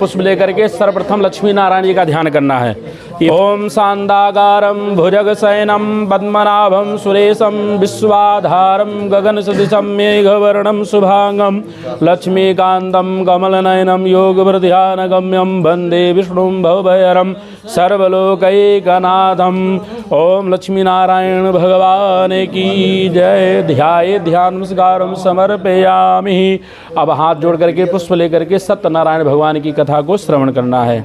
पुष्प लेकर के सर्वप्रथम लक्ष्मी नारायण जी का ध्यान करना है। ओम शांताकारं भुजगशयनं पद्मनाभं सुरेशं विश्वाधारं गगन सदृशं मेघवर्णं शुभांगं लक्ष्मीकान्तं कमलनयनं योगवृद्ध्यानगम्यं वन्दे विष्णुं भवभयहरं सर्वलोकैकनाथं। ओम लक्ष्मी नारायण भगवान की जय। ध्याये ध्यान नमस्कारं समर्पयामि। अब हाथ जोड़ करके पुष्प लेकर के सत्यनारायण भगवान की कथा को श्रवण करना है।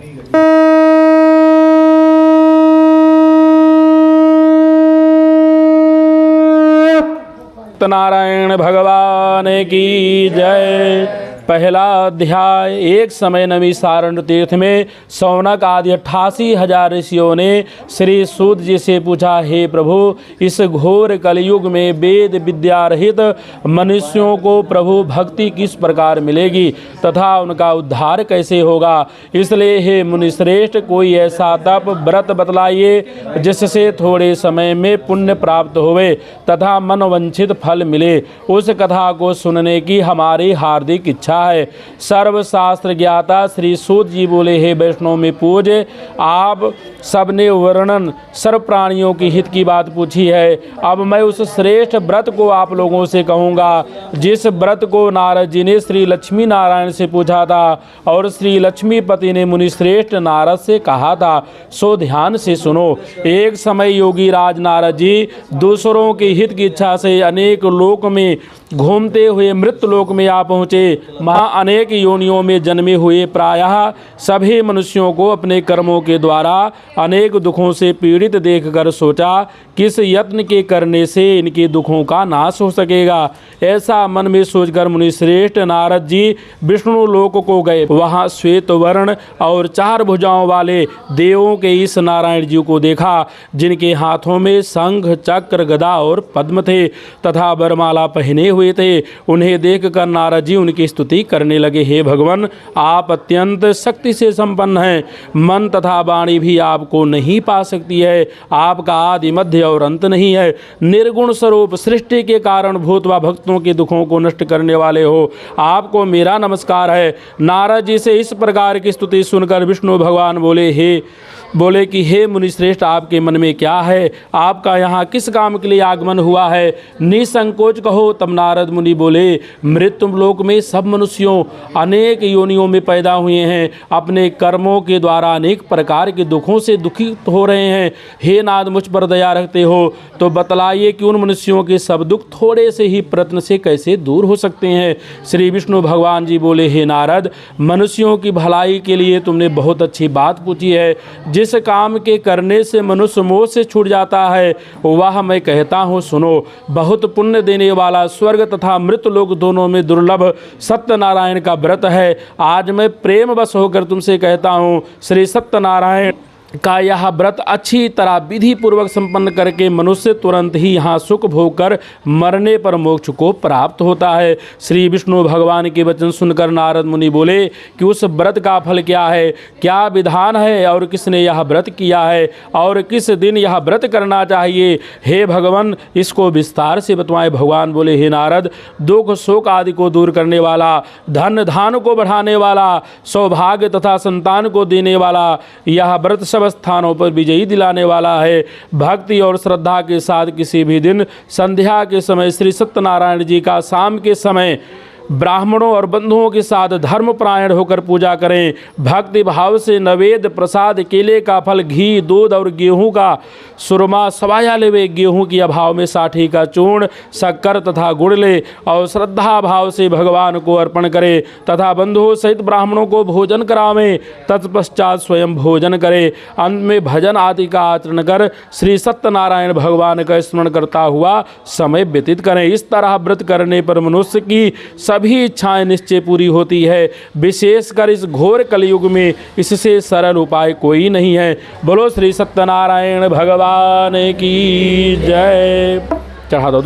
सत्यनारायण भगवान की जय। पहला अध्याय। एक समय नैमिषारण्य तीर्थ में शौनक आदि 88,000 ऋषियों ने श्री सूत जी से पूछा, हे प्रभु, इस घोर कलयुग में वेद विद्या रहित मनुष्यों को प्रभु भक्ति किस प्रकार मिलेगी तथा उनका उद्धार कैसे होगा। इसलिए हे मुनिश्रेष्ठ, कोई ऐसा तप व्रत बतलाइए जिससे थोड़े समय में पुण्य प्राप्त होवे तथा मनोवांछित फल मिले। उस कथा को सुनने की हमारी हार्दिक इच्छा है। सर्वशास्त्र ज्ञाता श्री सूत जी बोले, हे वैष्णव में पूज्य, आप सबने वर्णन सर्व प्राणियों की हित की बात पूछी है। अब मैं उस श्रेष्ठ व्रत को आप लोगों से कहूँगा जिस व्रत को नारद जी ने श्री लक्ष्मी नारायण से पूछा था और श्री लक्ष्मीपति ने मुनि श्रेष्ठ नारद से कहा था। सो ध्यान से सुनो। एक समय योगी राज नारद जी दूसरों के हित की इच्छा से अनेक लोक में घूमते हुए मृत्यु लोक में आ पहुँचे। वहाँ अनेक योनियों में जन्मे हुए प्रायः सभी मनुष्यों को अपने कर्मों के द्वारा अनेक दुखों से पीड़ित देखकर सोचा, किस यत्न के करने से इनके दुखों का नाश हो सकेगा। ऐसा मन में सोचकर मुनिश्रेष्ठ नारद जी विष्णु लोक को गए। वहाँ श्वेत वर्ण और 4 भुजाओं वाले देवों के इस नारायण जी को देखा, जिनके हाथों में शंख चक्र गदा और पद्म थे तथा वरमाला पहने हुए थे। उन्हें देखकर नारद जी उनकी स्तुति करने लगे। हे भगवान, आप अत्यंत शक्ति से संपन्न हैं। मन तथा वाणी भी आपको नहीं पा सकती है। आपका आदि मध्य और अंत नहीं है। निर्गुण स्वरूप सृष्टि के कारण भूत व भक्तों के दुखों को नष्ट करने वाले हो। आपको मेरा नमस्कार है। नारद जी से इस प्रकार की स्तुति सुनकर विष्णु भगवान बोले कि हे मुनिश्रेष्ठ, आपके मन में क्या है? आपका यहाँ किस काम के लिए आगमन हुआ है? निसंकोच कहो। तब नारद मुनि बोले, मृत्यु लोक में सब मनुष्यों अनेक योनियों में पैदा हुए हैं, अपने कर्मों के द्वारा अनेक प्रकार के दुखों से दुखित हो रहे हैं। हे नाथ, मुझ पर दया रखते हो तो बतलाइए कि उन मनुष्यों के सब दुख थोड़े से ही प्रयत्न से कैसे दूर हो सकते हैं। श्री विष्णु भगवान जी बोले, हे नारद, मनुष्यों की भलाई के लिए तुमने बहुत अच्छी बात पूछी है। जिस काम के करने से मनुष्य मोह से छूट जाता है वह मैं कहता हूँ, सुनो। बहुत पुण्य देने वाला स्वर्ग तथा मृत्यु लोक दोनों में दुर्लभ सत्यनारायण का व्रत है। आज मैं प्रेम वश होकर तुमसे कहता हूँ, श्री सत्यनारायण का यह व्रत अच्छी तरह विधि पूर्वक संपन्न करके मनुष्य तुरंत ही यहाँ सुख भोग कर मरने पर मोक्ष को प्राप्त होता है। श्री विष्णु भगवान के वचन सुनकर नारद मुनि बोले कि उस व्रत का फल क्या है, क्या विधान है और किसने यह व्रत किया है और किस दिन यह व्रत करना चाहिए। हे भगवान, इसको विस्तार से बतवाएं। भगवान बोले, हे नारद, दुख शोक आदि को दूर करने वाला, धन धान को बढ़ाने वाला, सौभाग्य तथा संतान को देने वाला यह व्रत स्थानों पर विजयी दिलाने वाला है। भक्ति और श्रद्धा के साथ किसी भी दिन संध्या के समय श्री सत्यनारायण जी का शाम के समय ब्राह्मणों और बंधुओं के साथ धर्मपरायण होकर पूजा करें। भक्ति भाव से नवेद प्रसाद, केले का फल, घी, दूध और गेहूं का सुरमा सवाया लेवे। गेहूं की अभाव में साठी का चूर्ण, शक्कर तथा गुड़ ले और श्रद्धा भाव से भगवान को अर्पण करे तथा बंधुओं सहित ब्राह्मणों को भोजन करावें। तत्पश्चात स्वयं भोजन करे। अंत में भजन आदि का आचरण कर श्री सत्यनारायण भगवान का स्मरण करता हुआ समय व्यतीत करें। इस तरह व्रत करने पर मनुष्य की सभी इच्छाएं निश्चय पूरी होती है। विशेषकर इस घोर कलयुग में इससे सरल उपाय कोई नहीं है। बोलो श्री सत्यनारायण भगवान की जय। चढ़ा दो।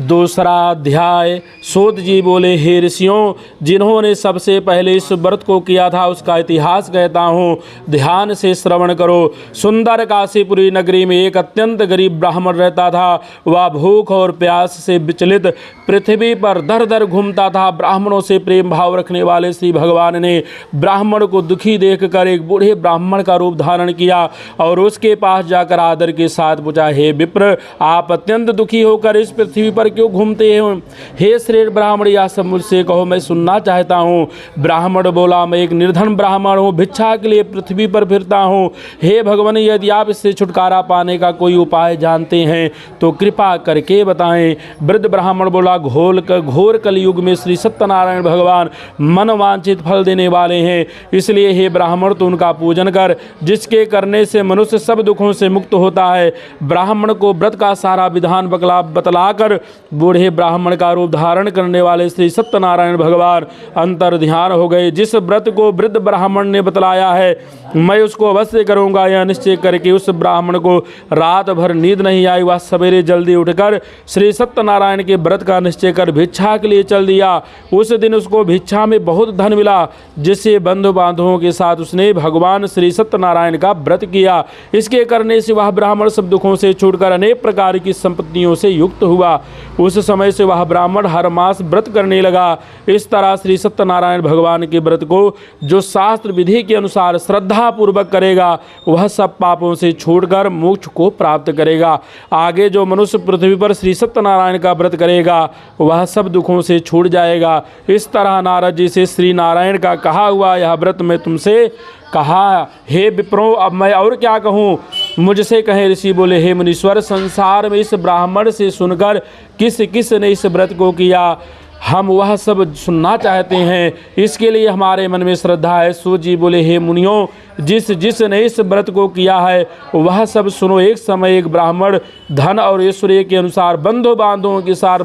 दूसरा अध्याय। सूत जी बोले, हे ऋषियों, जिन्होंने सबसे पहले इस व्रत को किया था उसका इतिहास कहता हूँ, ध्यान से श्रवण करो। सुंदर काशीपुरी नगरी में एक अत्यंत गरीब ब्राह्मण रहता था। वह भूख और प्यास से विचलित पृथ्वी पर दर दर घूमता था। ब्राह्मणों से प्रेम भाव रखने वाले श्री भगवान ने ब्राह्मण को दुखी देखकर एक बूढ़े ब्राह्मण का रूप धारण किया और उसके पास जाकर आदर के साथ पूछा, हे विप्र, आप अत्यंत दुखी होकर इस पृथ्वी पर क्यों घूमते हैं? हे श्रेष्ठ ब्राह्मण, यह सब मुझसे कहो, मैं सुनना चाहता हूँ। ब्राह्मण बोला, मैं एक निर्धन ब्राह्मण हूँ, भिक्षा के लिए पृथ्वी पर फिरता हूँ। हे भगवान, यदि आप इससे छुटकारा पाने का कोई उपाय जानते हैं तो कृपा करके बताएं। वृद्ध ब्राह्मण बोला, घोर कलयुग में श्री सत्यनारायण भगवान मनवांछित फल देने वाले हैं, इसलिए हे ब्राह्मण, तो उनका पूजन कर, जिसके करने से मनुष्य सब दुखों से मुक्त होता है। ब्राह्मण को व्रत का सारा विधान बतलाकर बूढ़े ब्राह्मण का रूप धारण करने वाले श्री सत्यनारायण भगवान अंतर ध्यान हो गए। जिस व्रत को वृद्ध ब्राह्मण ने बतलाया है मैं उसको अवश्य करूंगा, यह निश्चय करके उस ब्राह्मण को रात भर नींद नहीं आई। वह सवेरे जल्दी उठकर श्री सत्यनारायण के व्रत का निश्चय कर भिक्षा के लिए चल दिया। उस दिन उसको भिक्षा में बहुत धन मिला, जिससे बंधु बांधवों के साथ उसने भगवान श्री सत्यनारायण का व्रत किया। इसके करने से वह ब्राह्मण सब दुखों से छूटकर अनेक प्रकार की संपत्तियों से युक्त हुआ। उस समय से वह ब्राह्मण हर मास व्रत करने लगा। इस तरह श्री सत्यनारायण भगवान के व्रत को जो शास्त्र विधि के अनुसार श्रद्धा पूर्वक करेगा वह सब पापों से छूटकर मोक्ष को प्राप्त करेगा। आगे जो मनुष्य पृथ्वी पर श्री सत्यनारायण का व्रत करेगा वह सब दुखों से छूट जाएगा। इस तरह नारद जी से श्री नारायण का कहा हुआ यह व्रत मैं तुमसे कहा। हे विप्रो, अब मैं और क्या कहूँ? मुझसे कहे ऋषि बोले, हे मुनीश्वर, संसार में इस ब्राह्मण से सुनकर किस किस ने इस व्रत को किया, हम वह सब सुनना चाहते हैं, इसके लिए हमारे मन में श्रद्धा है। सूत जी बोले, हे मुनियों, जिसने इस व्रत को किया है वह सब सुनो। एक समय एक ब्राह्मण धन और ऐश्वर्य के अनुसार बंधु बांधवों के साथ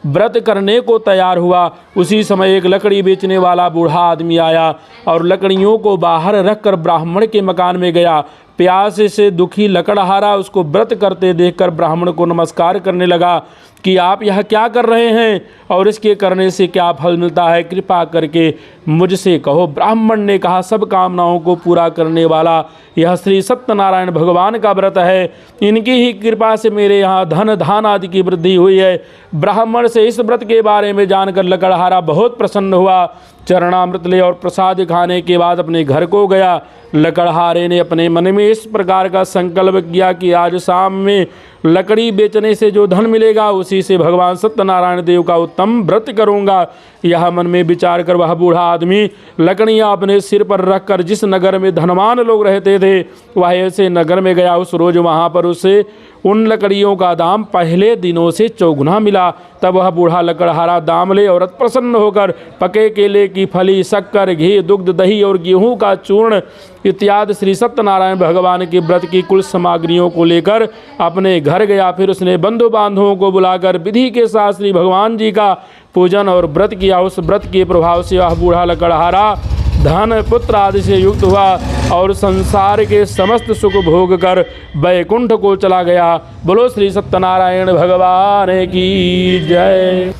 व्रत करने को तैयार हुआ। उसी समय एक लकड़ी बेचने वाला बूढ़ा आदमी आया और लकड़ियों को बाहर रखकर ब्राह्मण के मकान में गया। प्यास से दुखी लकड़हारा उसको व्रत करते देखकर ब्राह्मण को नमस्कार करने लगा कि आप यह क्या कर रहे हैं और इसके करने से क्या फल मिलता है, कृपा करके मुझसे कहो। ब्राह्मण ने कहा, सब कामनाओं को पूरा करने वाला यह श्री सत्यनारायण भगवान का व्रत है, इनकी ही कृपा से मेरे यहाँ धन धान आदि की वृद्धि हुई है। ब्राह्मण से इस व्रत के बारे में जानकर लकड़हारा बहुत प्रसन्न हुआ। चरणामृत ले और प्रसाद खाने के बाद अपने घर को गया। लकड़हारे ने अपने मन में इस प्रकार का संकल्प किया कि आज शाम में लकड़ी बेचने से जो धन मिलेगा उसी से भगवान सत्यनारायण देव का उत्तम व्रत करूंगा। यह मन में विचार कर वह बूढ़ा आदमी लकड़ियां अपने सिर पर रखकर जिस नगर में धनवान लोग रहते थे वह ऐसे नगर में गया। उस रोज वहां पर उसे उन लकड़ियों का दाम पहले दिनों से चौगुना मिला। तब वह बूढ़ा लकड़हारा दाम ले और प्रसन्न होकर पके केले की फली, शक्कर, घी, दुग्ध, दही और गेहूं का चूर्ण इत्यादि श्री सत्यनारायण भगवान के व्रत की कुल सामग्रियों को लेकर अपने घर गया। फिर उसने बंधु बांधवों को बुलाकर विधि के साथ श्री भगवान जी का पूजन और व्रत किया। उस व्रत के प्रभाव से वह बूढ़ा लकड़हारा धन पुत्र आदि से युक्त हुआ और संसार के समस्त सुख भोग कर वैकुंठ को चला गया। बोलो श्री सत्यनारायण भगवान की जय।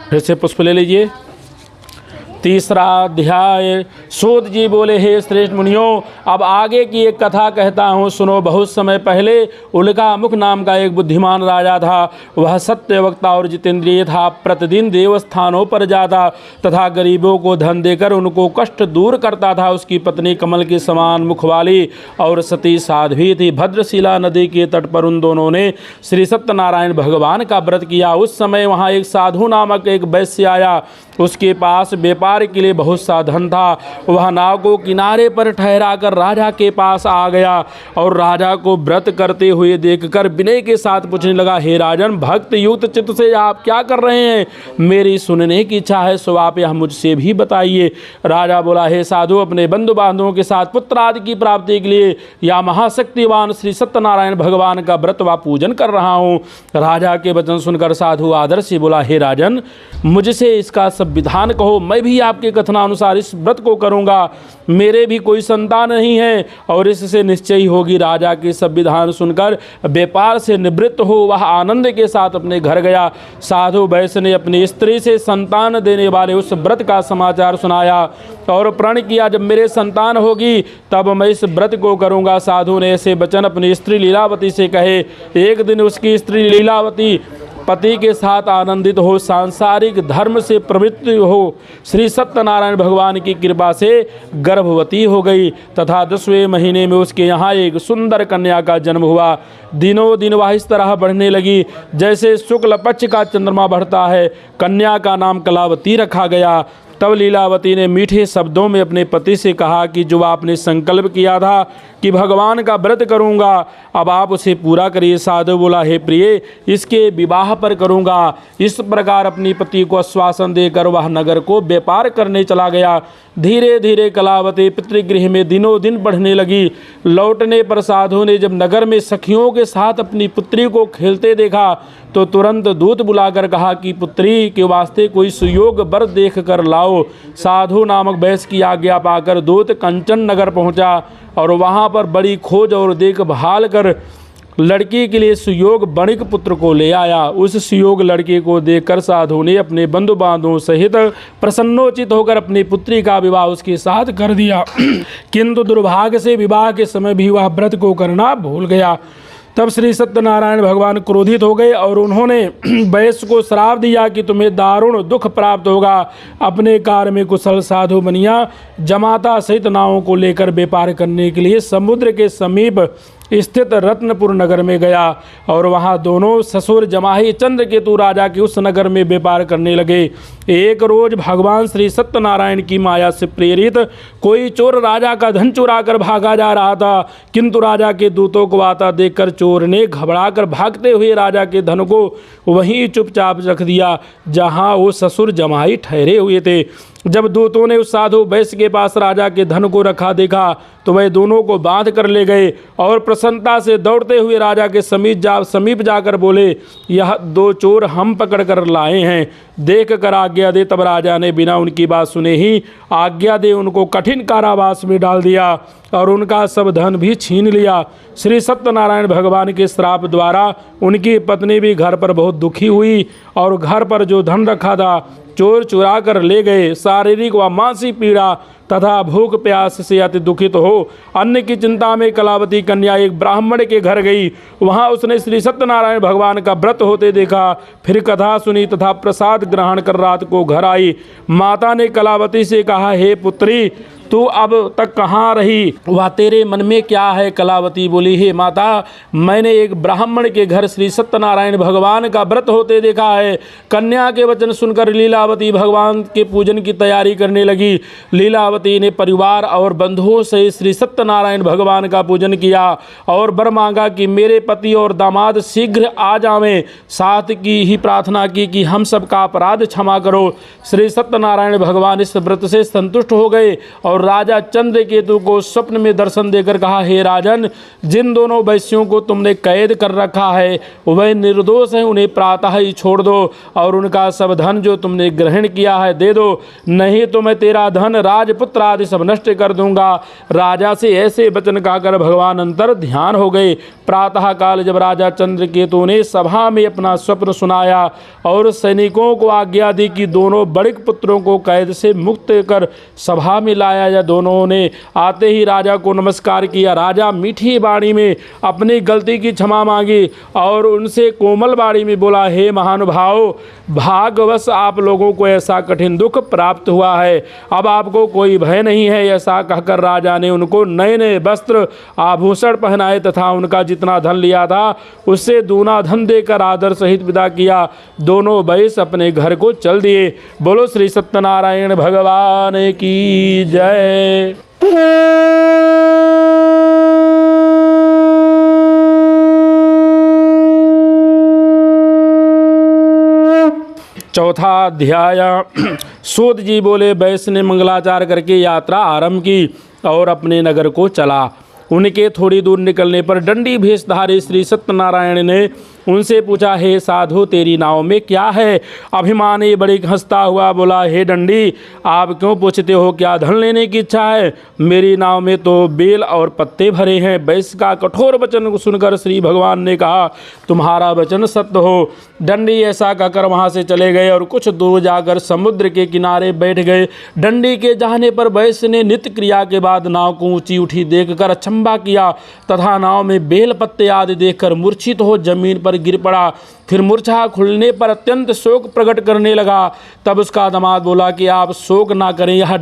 फिर से पुष्प ले लीजिए। तीसरा अध्याय। सूत जी बोले, हे श्रेष्ठ मुनियों, अब आगे की एक कथा कहता हूँ, सुनो। बहुत समय पहले उल्का मुख नाम का एक बुद्धिमान राजा था। वह सत्यवक्ता और जितेंद्रिय था। प्रतिदिन देवस्थानों पर जाता तथा गरीबों को धन देकर उनको कष्ट दूर करता था। उसकी पत्नी कमल के समान मुख वाली और सती साध्वी थी। भद्रशिला नदी के तट पर उन दोनों ने श्री सत्यनारायण भगवान का व्रत किया। उस समय वहाँ एक साधु नामक एक वैश्य आया। उसके पास व्यापार के लिए बहुत सा धन था। वह नाव को किनारे पर ठहरा कर राजा के पास आ गया और राजा को व्रत करते हुए देखकर विनय के साथ पूछने लगा, हे राजन, भक्त युक्त चित्त से आप क्या कर रहे हैं? मेरी सुनने की इच्छा है, सो आप यह मुझसे भी बताइए। राजा बोला, हे साधु, अपने बंधु बांधवों के साथ पुत्र आदि की प्राप्ति के लिए या महाशक्तिवान श्री सत्यनारायण भगवान का व्रत व पूजन कर रहा हूँ। राजा के वचन सुनकर साधु आदर से बोला, हे राजन, मुझसे इसका सब सब विधान कहो, मैं भी आपके कथनानुसार इस व्रत को करूँगा। मेरे भी कोई संतान नहीं है और इससे निश्चय ही होगी। राजा के सब विधान सुनकर व्यापार से निवृत्त हो वह आनंद के साथ अपने घर गया। साधु वैश्य ने अपनी स्त्री से संतान देने वाले उस व्रत का समाचार सुनाया और प्रण किया, जब मेरे संतान होगी तब मैं इस व्रत को करूँगा। साधु ने ऐसे वचन अपनी स्त्री लीलावती से कहे। एक दिन उसकी स्त्री लीलावती पति के साथ आनंदित हो सांसारिक धर्म से प्रवृत्त हो श्री सत्यनारायण भगवान की कृपा से गर्भवती हो गई तथा 10वें महीने में उसके यहाँ एक सुंदर कन्या का जन्म हुआ। दिनों दिन वह इस तरह बढ़ने लगी जैसे शुक्ल पक्ष का चंद्रमा बढ़ता है। कन्या का नाम कलावती रखा गया। तब लीलावती ने मीठे शब्दों में अपने पति से कहा कि जो आपने संकल्प किया था कि भगवान का व्रत करूंगा, अब आप उसे पूरा करिए। साधु बोला, हे प्रिय, इसके विवाह पर करूंगा। इस प्रकार अपनी पति को आश्वासन देकर वह नगर को व्यापार करने चला गया। धीरे धीरे कलावती पितृगृह में दिनों दिन बढ़ने लगी। लौटने पर साधु ने जब नगर में सखियों के साथ अपनी पुत्री को खेलते देखा तो तुरंत दूत बुलाकर कहा कि पुत्री के वास्ते कोई सुयोग वर देख कर लाओ। साधु नामक वैश्य की आज्ञा पाकर दूत कंचन नगर पहुंचा और वहां पर बड़ी खोज और देखभाल कर लड़की के लिए सुयोग बणिक पुत्र को ले आया। उस सुयोग लड़के को देखकर साधु ने अपने बंधु बांधवों सहित प्रसन्नोचित होकर अपनी पुत्री का विवाह उसके साथ कर दिया। किंतु दुर्भाग्य से विवाह के समय भी वह व्रत को करना भूल गया। तब श्री सत्यनारायण भगवान क्रोधित हो गए और उन्होंने वैश्य को श्राप दिया कि तुम्हें दारुण दुख प्राप्त होगा। अपने कार्य में कुशल साधु बनिया जमाता सहित नावों को लेकर व्यापार करने के लिए समुद्र के समीप स्थित रत्नपुर नगर में गया और वहां दोनों ससुर जमाही चंद्रकेतु राजा के उस नगर में व्यापार करने लगे। एक रोज भगवान श्री सत्यनारायण की माया से प्रेरित कोई चोर राजा का धन चुरा कर भागा जा रहा था, किंतु राजा के दूतों को आता देखकर चोर ने घबराकर भागते हुए राजा के धन को वहीं चुपचाप रख दिया जहां वो ससुर जमाही ठहरे हुए थे। जब दूतों ने उस साधु वैश्य के पास राजा के धन को रखा देखा तो वह दोनों को बांध कर ले गए और प्रसन्नता से दौड़ते हुए राजा के समीप जाकर बोले, यह दो चोर हम पकड़ कर लाए हैं, देख कर आज्ञा दे। तब राजा ने बिना उनकी बात सुने ही आज्ञा दे उनको कठिन कारावास में डाल दिया और उनका सब धन भी छीन लिया। श्री सत्यनारायण भगवान के श्राप द्वारा उनकी पत्नी भी घर पर बहुत दुखी हुई और घर पर जो धन रखा था चोर चुरा कर ले गए। शारीरिक व मानसिक पीड़ा तथा भूख प्यास से अति दुखित हो अन्न की चिंता में कलावती कन्या एक ब्राह्मण के घर गई। वहां उसने श्री सत्यनारायण भगवान का व्रत होते देखा, फिर कथा सुनी तथा प्रसाद ग्रहण कर रात को घर आई। माता ने कलावती से कहा, हे पुत्री, तू अब तक कहाँ रही? वह तेरे मन में क्या है? कलावती बोली, हे माता, मैंने एक ब्राह्मण के घर श्री सत्यनारायण भगवान का व्रत होते देखा है। कन्या के वचन सुनकर लीलावती भगवान के पूजन की तैयारी करने लगी। लीलावती ने परिवार और बंधुओं से श्री सत्यनारायण भगवान का पूजन किया और वर मांगा कि मेरे पति और दामाद शीघ्र आ जावें। साथ की ही प्रार्थना की कि हम सबका अपराध क्षमा करो। श्री सत्यनारायण भगवान इस व्रत से संतुष्ट हो गए और राजा चंद्रकेतु को स्वप्न में दर्शन देकर कहा, हे राजन, जिन दोनों वैश्यों को तुमने कैद कर रखा है वह निर्दोष हैं, उन्हें प्रातः ही छोड़ दो और उनका सब धन जो तुमने ग्रहण किया है दे दो, नहीं तो मैं तेरा धन राजपुत्र आदि सब नष्ट कर दूंगा। राजा से ऐसे वचन कहकर भगवान अंतर ध्यान हो गए। प्रातः काल जब राजा चंद्रकेतु ने सभा में अपना स्वप्न सुनाया और सैनिकों को आज्ञा दी कि दोनों बड़िक पुत्रों को कैद से मुक्त कर सभा में लाया, या दोनों ने आते ही राजा को नमस्कार किया। राजा मीठी वाणी में अपनी गलती की क्षमा मांगी और उनसे कोमल वाणी में बोला, हे महानुभाव, भाग्यवश आप लोगों को ऐसा कठिन दुख प्राप्त हुआ है, अब आपको कोई भय नहीं है। ऐसा कहकर राजा ने उनको नए नए वस्त्र आभूषण पहनाए तथा उनका जितना धन लिया था उससे दूना धन देकर आदर सहित विदा किया। दोनों वैश्य अपने घर को चल दिए। बोलो श्री सत्यनारायण भगवान की जय। चौथा अध्याय। सूत जी बोले, वैश्य ने मंगलाचार करके यात्रा आरंभ की और अपने नगर को चला। उनके थोड़ी दूर निकलने पर दंडी भेषधारी श्री सत्यनारायण ने उनसे पूछा, हे साधु तेरी नाव में क्या है? अभिमानी बड़ी हंसता हुआ बोला, हे दंडी आप क्यों पूछते हो, क्या धन लेने की इच्छा है? मेरी नाव में तो बेल और पत्ते भरे हैं। वैश्य का कठोर वचन को सुनकर श्री भगवान ने कहा, तुम्हारा वचन सत्य हो। दंडी ऐसा कहकर वहां से चले गए और कुछ दूर जाकर समुद्र के किनारे बैठ गए। दंडी के जाने पर वैश्य ने नित्य क्रिया के बाद नाव को ऊंची उठी देखकर अचंभा किया तथा नाव में बेल पत्ते आदि देखकर मूर्छित हो जमीन पर गिर पड़ा। फिर मूर्छा खुलने पर अत्यंत शोक प्रकट करने लगा। तब उसका दामाद बोला कि आप शोक ना करें, यह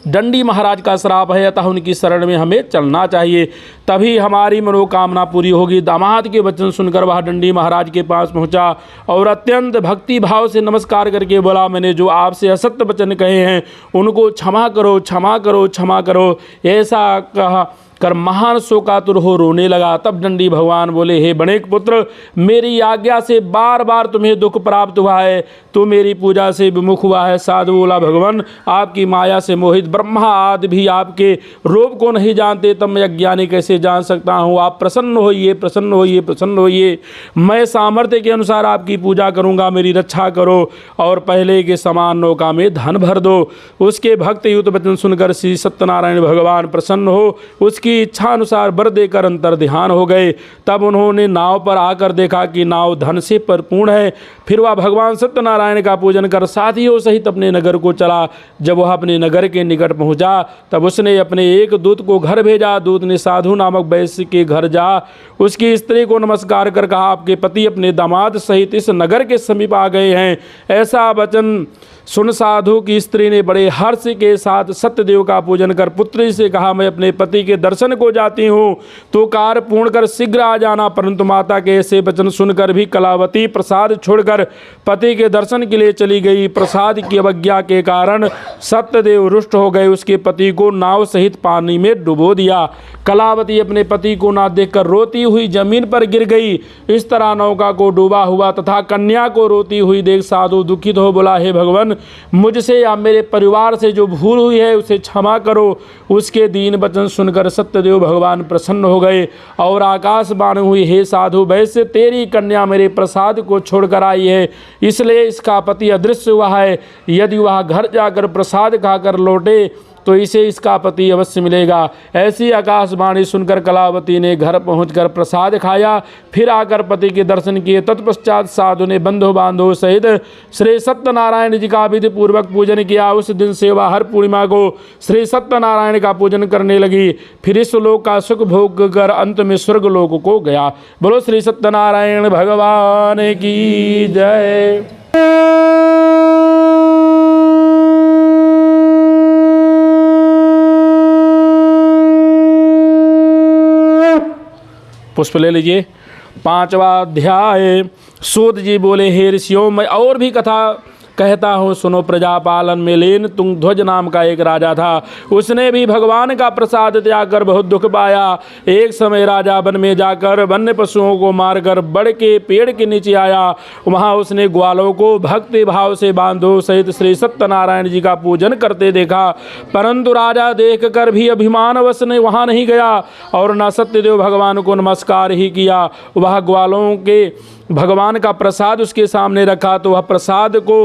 दंडी महाराज का श्राप है, अतः उनकी शरण में हमें चलना चाहिए, तभी हमारी मनोकामना पूरी होगी। दामाद के वचन सुनकर वह दंडी महाराज के पास पहुंचा और अत्यंत भक्ति भाव से नमस्कार करके बोला, मैंने जो आपसे असत्य वचन कहे हैं उनको क्षमा करो, क्षमा करो, क्षमा करो। ऐसा कहा कर महान शोकातुर हो रोने लगा। तब दंडी भगवान बोले, हे बणिक पुत्र, मेरी आज्ञा से बार बार तुम्हें दुख प्राप्त हुआ है, तो मेरी पूजा से विमुख हुआ है। साधु बोला, भगवान आपकी माया से मोहित ब्रह्मा आदि भी आपके रूप को नहीं जानते, तब मैं अज्ञानी कैसे जान सकता हूँ? आप प्रसन्न होइए, प्रसन्न होइए, प्रसन्न होइए। मैं सामर्थ्य के अनुसार आपकी पूजा करूँगा, मेरी रक्षा करो और पहले के समान नौका में धन भर दो। उसके भक्त युक्त वचन सुनकर श्री सत्यनारायण भगवान प्रसन्न हो उसकी इच्छा अनुसार वर देकर अंतर ध्यान हो गए। तब उन्होंने नाव पर आकर देखा कि नाव धन से परिपूर्ण है। फिर वह भगवान सत्यनारायण का पूजन कर साथियों सहित अपने नगर को चला। जब वह अपने नगर के निकट पहुंचा तब उसने अपने एक दूत को घर भेजा। दूत ने साधु नामक वैश्य के घर जा उसकी स्त्री को नमस्कार कर कहा, आपके पति अपने दामाद सहित इस नगर के समीप आ गए हैं। ऐसा वचन सुन साधु की स्त्री ने बड़े हर्ष के साथ सत्यदेव का पूजन कर पुत्री से कहा, मैं अपने पति के दर्शन को जाती हूँ, तो कार्य पूर्ण कर शीघ्र आ जाना। परंतु माता के ऐसे वचन सुनकर भी कलावती प्रसाद छोड़कर पति के दर्शन के लिए चली गई। प्रसाद की अवज्ञा के कारण सत्यदेव रुष्ट हो गए, उसके पति को नाव सहित पानी में डुबो दिया। कलावती अपने पति को ना देखकर रोती हुई जमीन पर गिर गई। इस तरह नौका को डूबा हुआ तथा कन्या को रोती हुई देख साधु दुखित हो बोला, हे भगवान मुझसे या मेरे परिवार से जो भूल हुई है उसे क्षमा करो। उसके दीन वचन सुनकर सत्यदेव भगवान प्रसन्न हो गए और आकाशवाणी हुई, हे साधु वैश्य तेरी कन्या मेरे प्रसाद को छोड़कर आई है, इसलिए इसका पति अदृश्य हुआ है। यदि वह घर जाकर प्रसाद खाकर लौटे तो इसे इसका पति अवश्य मिलेगा। ऐसी आकाशवाणी सुनकर कलावती ने घर पहुंचकर प्रसाद खाया, फिर आकर पति के दर्शन किए। तत्पश्चात साधु ने बंधु बांधव सहित श्री सत्यनारायण जी का विधि पूर्वक पूजन किया। उस दिन से वह हर पूर्णिमा को श्री सत्यनारायण का पूजन करने लगी। फिर इस लोक का सुख भोग कर अंत में स्वर्ग लोक को गया। बोलो श्री सत्यनारायण भगवान की जय। पुष्प ले लीजिए। 5वां अध्याय। सूत जी बोले, हे ऋषियों मैं और भी कथा कहता हूँ सुनो। प्रजापालन में लीन तुंगध्वज नाम का एक राजा था। उसने भी भगवान का प्रसाद त्याग कर बहुत दुख पाया। एक समय राजा वन में जाकर वन्य पशुओं को मारकर बड़ के पेड़ के नीचे आया। वहाँ उसने ग्वालों को भक्ति भाव से बांधो सहित श्री सत्यनारायण जी का पूजन करते देखा। परंतु राजा देख कर भी अभिमानवश ने वहाँ नहीं गया और न सत्यदेव भगवान को नमस्कार ही किया। वह ग्वालों के भगवान का प्रसाद उसके सामने रखा तो वह प्रसाद को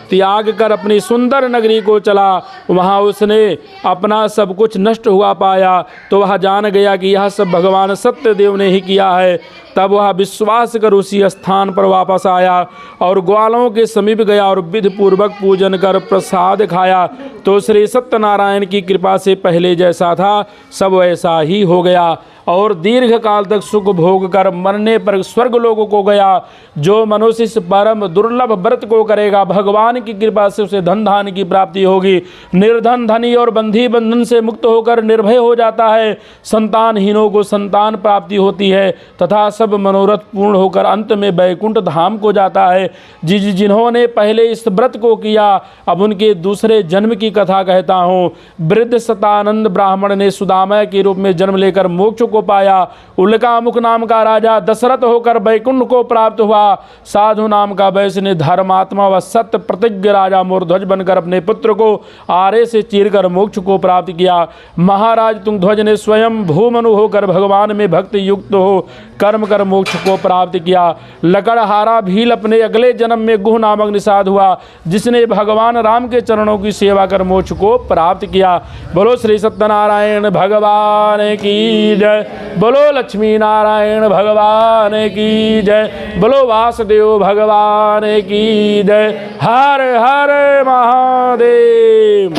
त्याग कर अपनी सुंदर नगरी को चला। वहाँ उसने अपना सब कुछ नष्ट हुआ पाया तो वह जान गया कि यह सब भगवान सत्यदेव ने ही किया है। तब वह विश्वास कर उसी स्थान पर वापस आया और ग्वालों के समीप गया और विधि पूर्वक पूजन कर प्रसाद खाया तो श्री सत्यनारायण की कृपा से पहले जैसा था सब वैसा ही हो गया और दीर्घ काल तक सुख भोग कर मरने पर स्वर्ग लोक को गया। जो मनुष्य इस परम दुर्लभ व्रत को करेगा भगवान की कृपा से उसे धन धान की प्राप्ति होगी। निर्धन धनी और बंधी बंधन से मुक्त होकर निर्भय हो जाता है। संतानहीनों को संतान प्राप्ति होती है तथा सब मनोरथ पूर्ण होकर अंत में वैकुंठ धाम को जाता है। जिन्होंने पहले इस व्रत को किया अब उनके दूसरे जन्म की कथा कहता हूँ। वृद्ध सतानंद ब्राह्मण ने सुदामा के रूप में जन्म लेकर मोक्ष को पाया। उल्कामुख नाम का राजा दशरथ होकर वैकुंठ को प्राप्त हुआ। साधु नाम का वैष्णव धर्मात्मा व सत्य प्रतिज्ञ राजा मोरध्वज बनकर अपने पुत्र को आरे से चीरकर मोक्ष को प्राप्त किया। महाराज तुंगध्वज ने स्वयं भूमनु होकर भगवान में भक्ति युक्त हो कर्म कर मोक्ष को प्राप्त किया। लकड़हारा भील अपने अगले जन्म में गुह नामक निषाद हुआ, जिसने भगवान राम के चरणों की सेवा कर मोक्ष को प्राप्त किया। बोलो श्री सत्यनारायण भगवान की जय। बोलो लक्ष्मी नारायण भगवान की जय। बोलो वासुदेव भगवान की जय। हर हर महादेव।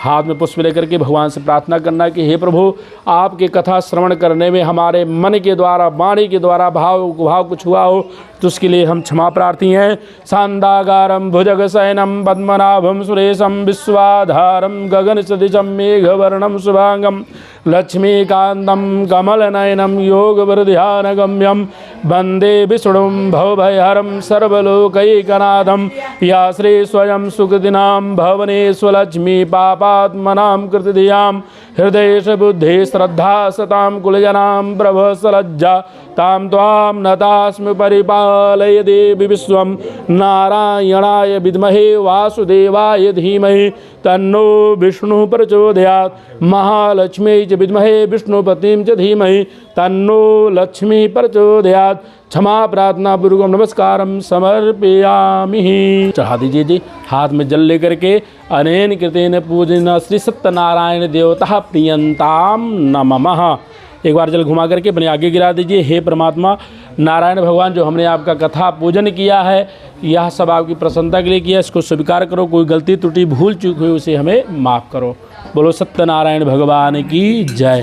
हाथ में पुष्प लेकर के भगवान से प्रार्थना करना कि हे प्रभु, आपकी कथा श्रवण करने में हमारे मन के द्वारा वाणी के द्वारा भाव कुछ हुआ हो तो उसके लिए हम क्षमा प्रार्थी हैं। शांताकारं भुजगशयनं पद्मनाभं सुरेशं विश्वाधारं गगनसदृशं मेघवर्णं शुभांगं लक्ष्मीकान्तं कमलनयनं योगवृद्ध्यानगम्यं वन्दे विष्णुं भवभयहरं सर्वलोकैकनाथं। या श्री स्वयं सुकृतिनां भवनेष्वलक्ष्मी पापात्मनां कृतिधियां हृदयेश बुद्धि श्रद्धा सतां कुलजनां प्रभसलज्जा तां त्वां नतास्मि परिपालय देवी विश्वं। नारायणाय विद्महे वासुदेवाय धीमहि तन्नो विष्णु प्रचोदयात्। महालक्ष्मी च विद्महे विष्णुपतिं च धीमहि तन्नो लक्ष्मी प्रचोदयात्। क्षमा प्रार्थना पूर्वक नमस्कारम समर्पयामि। चढ़ा दीजिए जी। हाथ में जल लेकर के अनेन कृतेन पूजन श्री सत्यनारायण देवता प्रियंताम नमः। एक बार जल घुमा करके अपने आगे गिरा दीजिए। हे परमात्मा नारायण भगवान, जो हमने आपका कथा पूजन किया है यह सब आपकी प्रसन्नता के लिए किया, इसको स्वीकार करो। कोई गलती त्रुटि भूल चूक हुई उसे हमें माफ़ करो। बोलो सत्यनारायण भगवान की जय।